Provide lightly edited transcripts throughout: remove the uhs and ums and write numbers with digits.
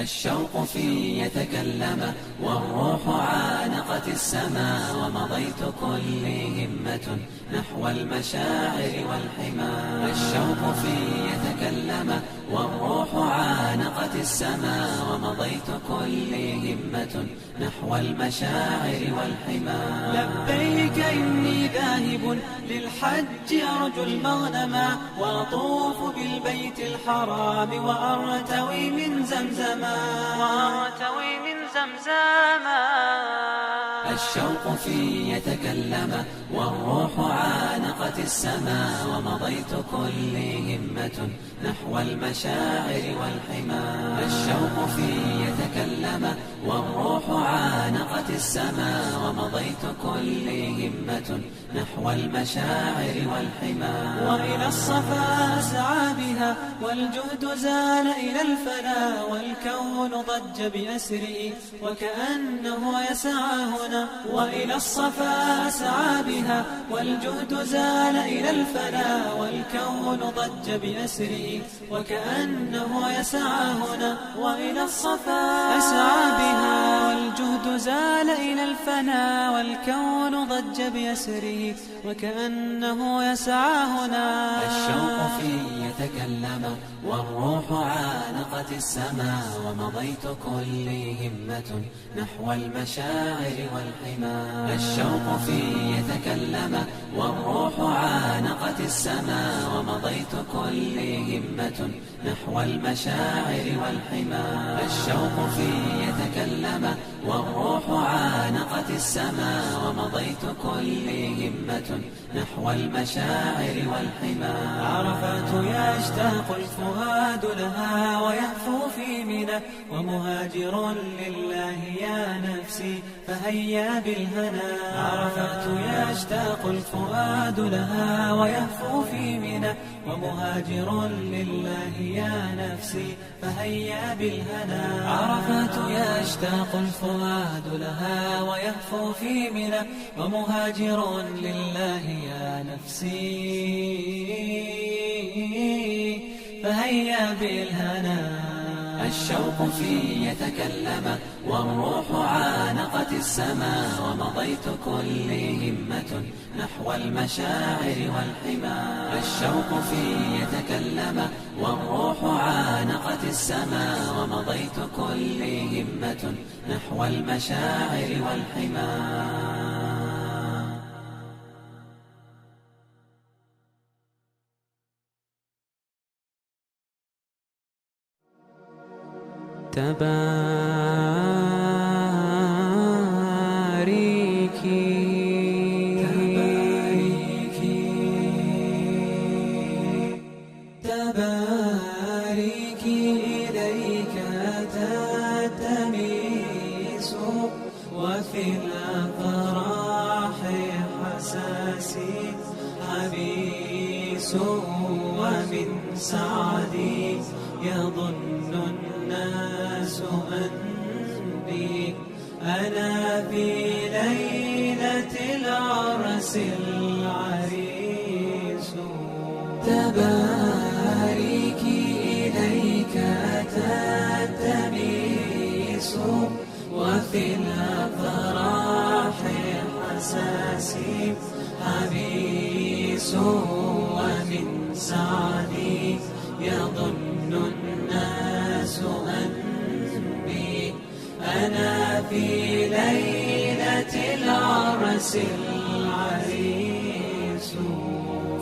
الشوق في يتكلم والروح عانقت السماء، ومضيت كلي همة نحو المشاعر والحمى. الشوق في يتكلم والروح عانقت السماء، ومضيت كلي همة نحو المشاعر والحمى. لبيك إني ذاهب للحج أرجو المغنما، وأطوف بالبيت الحرام وأرتوي من زمزما. الشوق في يتكلم والروح عانقت السماء، ومضيت كلي همة نحو المشاعر والحمى. الشوق في يتكلم والروح عانقت السماء، ومضيت كلي همة نحو المشاعر والحمى. وإلى الصفا أسعى بها والجهد زال إلى الفنا، والكون ضج بأسره وكأنه يسعى هنا. وإلى الصفا أسعى بها والجهد زال إلى الفنا، والكون ضج بأسره وكأنه يسعى هنا. وإلى الصفا أسعى بها والجهد زال إلى الفنا، والكون ضج بأسره وكأنه يسعى هنا. الشوق في يتكلم والروح عانقت السماء، ومضيت كلي همة نحو المشاعر والحمى. الشوق في يتكلم والروح عانقت السماء، ومضيت كلي همة نحو المشاعر والحمى. الشوق في يتكلم والروح عانقت السماء، ومضيت كلي همة نحو المشاعر والحمى. عرفات يشتاق الفؤاد لها ويهفو في منى، ومهاجر لله يا نفسي فهيا بالهنا. عرفات يشتاق الفؤاد لها ويهفو في منى، ومهاجر لله يا نفسي فهيا بالهنا. عرفات يشتاق الفؤاد لها ويهفو في منى، ومهاجر لله يا نفسي فهيا بالهنا. الشوق في يتكلم والروح عانقت السماء، ومضيت كلي همة نحو المشاعر والحمى. الشوق في يتكلم والروح عانقت السماء، ومضيت كلي همة نحو المشاعر والحمى. تباريكي إليك تتميس، وفي الأفراح حساسي حبيس. ومن سعدي يظن الناس أني أنا في ليلة العرس العريس. تباريكي إليك تتميس، وفي الأفراح حساسي حبيس. ومن سعدي يظن الناس أني أنا في ليلة العرس العريس.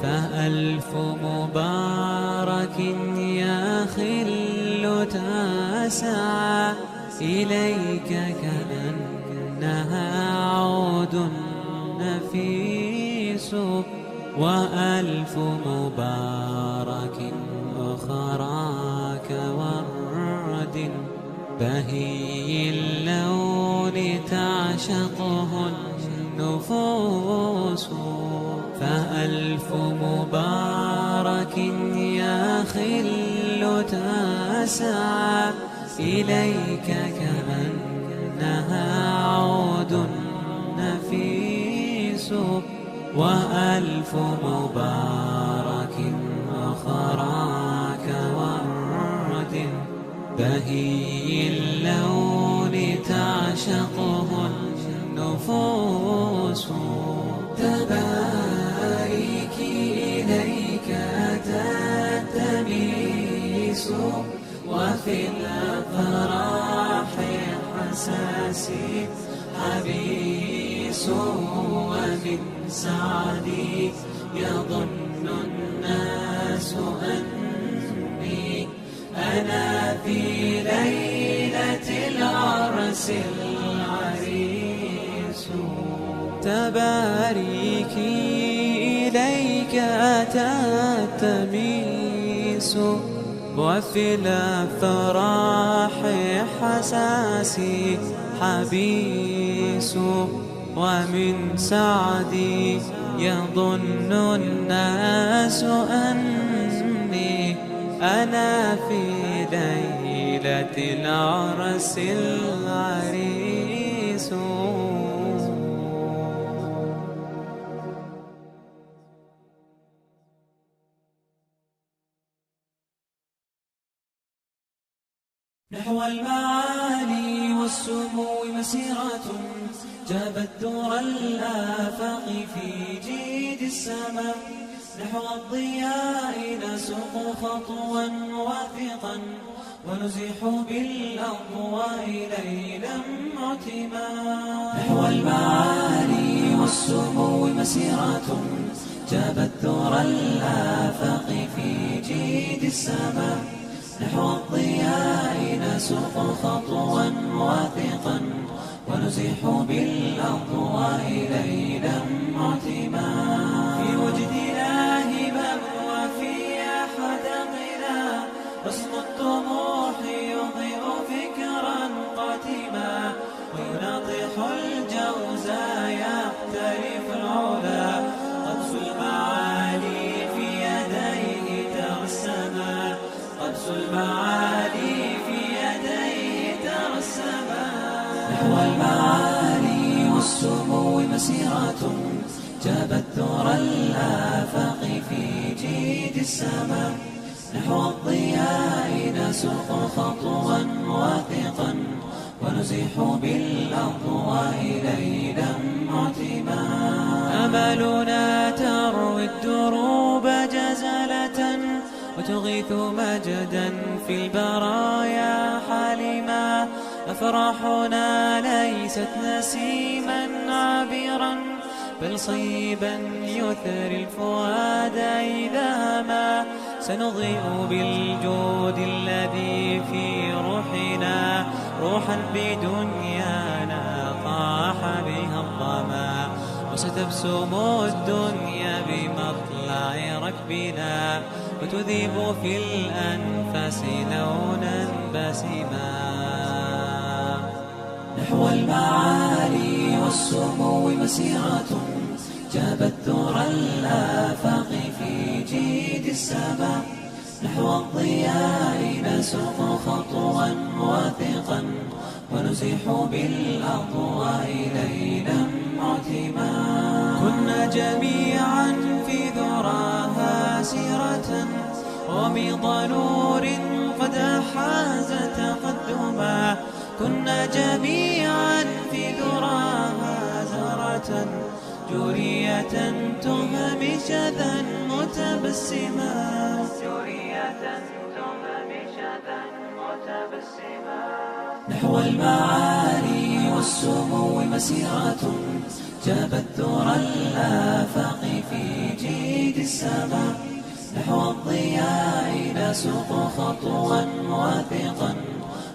فألف مبارك يا خل تسعى إليك كأنها عود نفيس. وألف مبارك أخرى كورد بهي اللون تعشقه النفوس. فألف مبارك يا خل تسعى إليك كأنها عود نفيس. وألف مبارك أخرى كورد بهي اللون تعشقه النفوس. تباريكي إليك تلتمس، وفي الأفراح حساسي حبيس، ومن سعدي يظن الناس أني أنا في ليلة العرس العريس. تباريكي إليك تلتمس، وفي الأفراح حساسي حبيس، ومن سعدي يظن الناس أني أنا في ليلة العرس العريس. نحو المعالي والسمو مسيرة، جابت دور الآفاق في جيد السماء. نحو الضياء نسوق خطوا واثقا، ونزيح بالأضواء ليلا معتما. نحو المعالي والسمو مسيرة، جابت دور الآفاق في جيد السماء. نحو الضياء نسوق خطوا واثقا، ونزيح بالأضواء ليلا معتما. في وجدنا هبا وفي حدقنا، رسم الطموح يضيء فكرا قاتما، ويناطح الجوزا يحترف العلا. قدس المعالي في يديه ترسما، قدس المعالي في يديه ترسما. نحو المعالي والسمو مسيرة، جابت دور الآفاق في جيد السماء. نحو الضياء نسوق خطوا واثقا، ونزيح بالأضواء ليلا معتما. أملنا تروي الدروب جزلة، وتغيث مجدا في البرايا حالما. أفراحنا ليست نسيما عابرا، بل صيبا يثري الفؤاد إذا ما. سنضيء بالجود الذي في روحنا، روحا بدنيانا طاح بها الظما. وستبسم الدنيا بمطلع ركبنا، وتذيب في الأنفاس لونا بسما. نحو المعالي والسمو مسيرة، جابت دور الآفاق في جيد السماء. نحو الضياء نسوق خطوا واثقا، ونزيح بالأضواء ليلا معتما. كنا جميعا في ذراها سيرة، ومض نور قد أحاز تقدما. كنا جميعا في ذراها زهرة، جورية تهمي شذا متبسما. نحو المعالي والسمو مسيرة، جابت دور الآفاق في جيد السماء. نحو الضياء نسوق خطوا واثقا،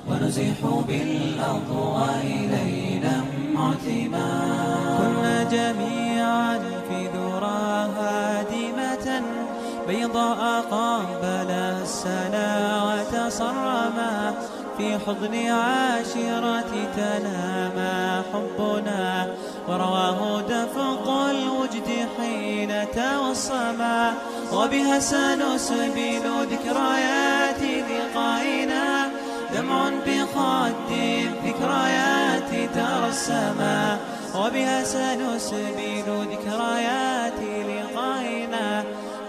ونزيح بالأضواء ليلا معتما. كنا جميعا في ذراها هادمة، بيضاء قابلها السنا وتصرما. في حضن عاشرة تنامى حبنا، ورواه دفق الوجد حين توصما. وبها سنسبل ذكريات لقائنا، دمع بخد الذكريات ترسما. وبها سنسبل ذكريات لقائنا،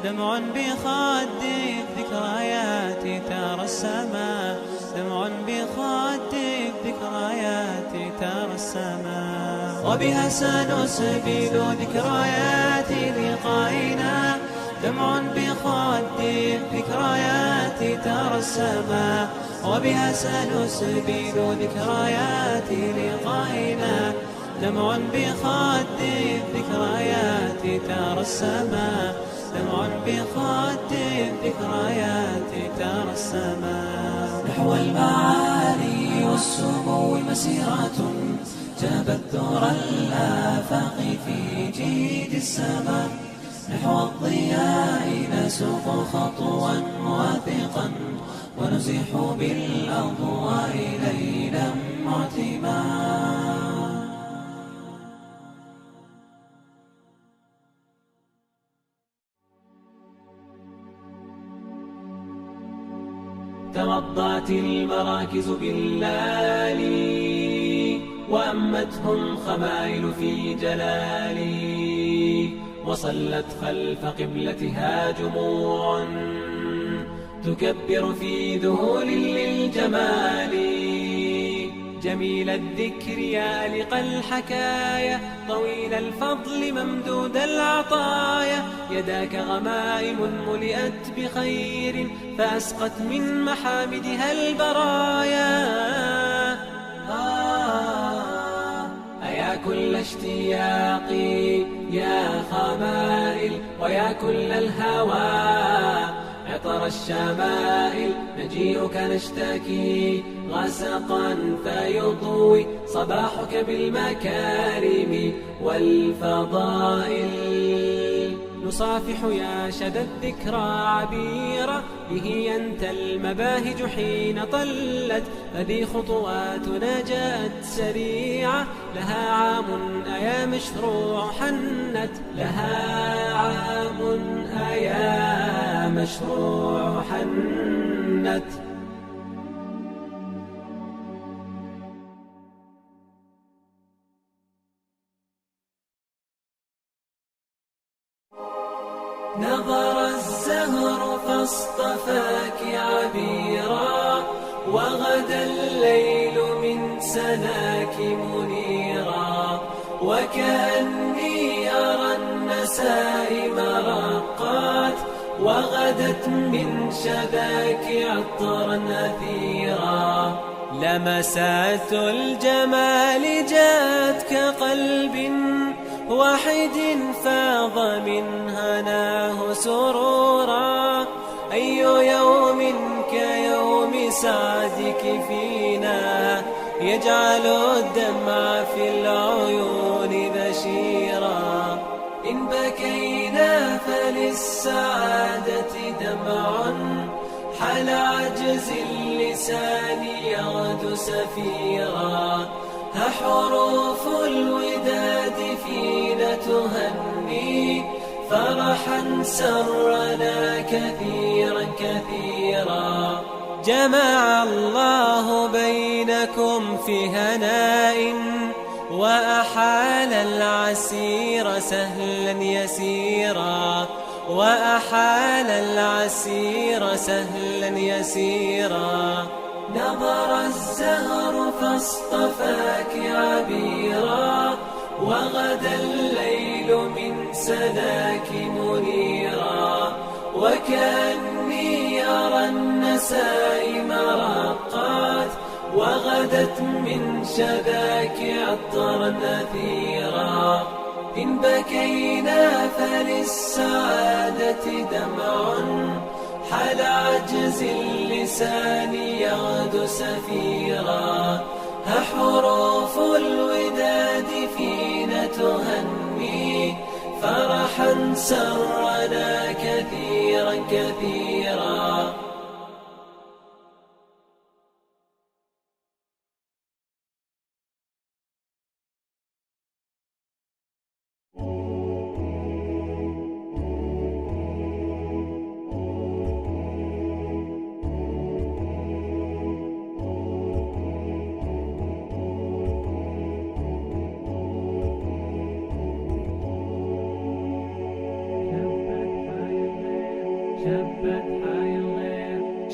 دمع بخد الذكريات ترسما. دمع بخد الذكريات ترسما، وبها سنسبل ذكريات لقائنا، دمع بخد الذكريات ترسما، وبها سنسبل ذكريات لقائنا، دمع بخد الذكريات ترسما، دمع بخد الذكريات ترسما. نحو المعالي والسمو مسيرة، جابت ثرى الآفاق في جيد السماء، نحو الضياء نسوق خطوا واثقا، ونزيح بالأضواء ليلا معتما. توضأت المراكز باللالي، وأمتهم خمائل في جلالي، وصلت خلف قبلتها جموع تكبر في ذهول للجمال. جميل الذكر يا لقى الحكايا، طويل الفضل ممدود العطايا، يداك غمائم ملئت بخير، فأسقت من محامدها البرايا. أيا كل اشتياقي يا خمائل، ويا كل الهوى عطر الشمائل، نجيئك نشتكي غسقا فيضوي صباحك بالمكارم والفضائل. نصافح يا شذا الذكرى عبيرة، به ينتى المباهج حين طلت، فذي خطواتنا جاءت سريعة، لها عام أيا مشروع حنت، لها عام أيا مشروع حنت. نظر الزهر فاصطفاك عبيرا، وغدا الليل من سناك منيرا، وكأني أرى النسائم رقات، وغدت من شذاك عطرا أثيرا. لمسات الجمال جاءت كقلب واحد فاض من هناه سرورا، أي يوم كيوم سعدك فينا، يجعل الدمع في العيون بشيرا. إن بكينا فللسعادة دمع، حال عجز اللسان يغدو سفيرا. حروف الوداد فينا تهني، فرحا سرنا كثيرا كثيرا. جمع الله بينكم في هناء، وأحال العسير سهلا يسيرا، وأحال العسير سهلا يسيرا. نظر الزهر فاصطفاك عبيرا، وغدا الليل من سناك منيرا، وكأني أرى النسائم رقات، وغدت من شذاك عطرا أثيرا. إن بكينا فللسعادة دمع، حال عجز اللسان يغدو سفيرا. حروف الوداد فينا تهني، فرحا سرنا كثيرا كثيرا.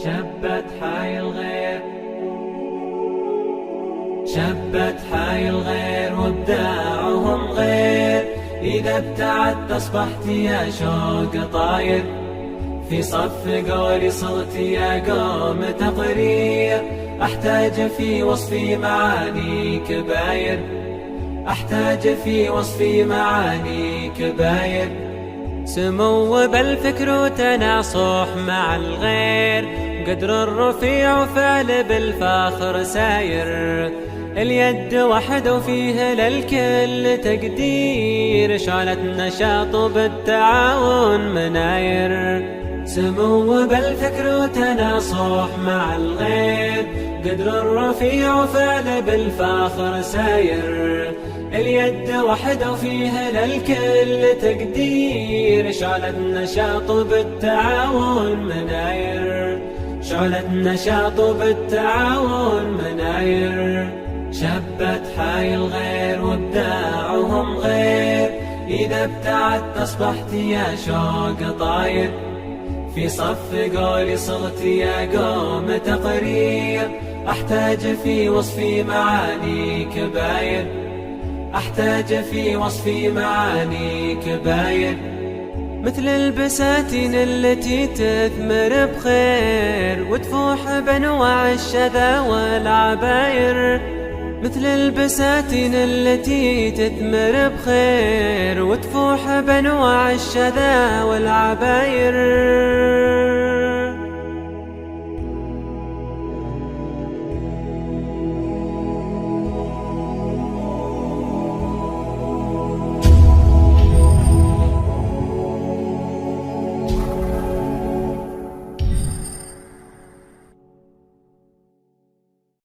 شبت حي الغير شبت حي الغير وابداعهم غير، إذا ابتعدت أصبحت يا شوق طاير، في صف قولي صرت يا قوم تقرير، أحتاج في وصفي معاني كباير، أحتاج في وصفي معاني كباير. سمو بالفكر وتناصح مع الغير، قدر الرفيع وفعل بالفاخر ساير، اليد وحده وفيها للكل تقدير، شعلة نشاط بالتعاون مناير. سمو بالفكر وتناصح مع الغير، قدر الرفيع وفعل بالفاخر ساير، اليد وحده وفيها للكل تقدير، شعلة نشاط بالتعاون مناير، شعلة نشاط بالتعاون مناير. شبت حي الغير وابداعهم غير، إذا ابتعدت أصبحت يا شوق طاير، في صف قولي صرت يا قوم تقرير، أحتاج في وصفي معاني كباير، أحتاج في وصفي معاني كباير. مثل البساتين التي تثمر بخير، وتفوح بأنواع الشذا والعباير، مثل البساتين التي تثمر بخير، وتفوح بأنواع الشذا والعباير.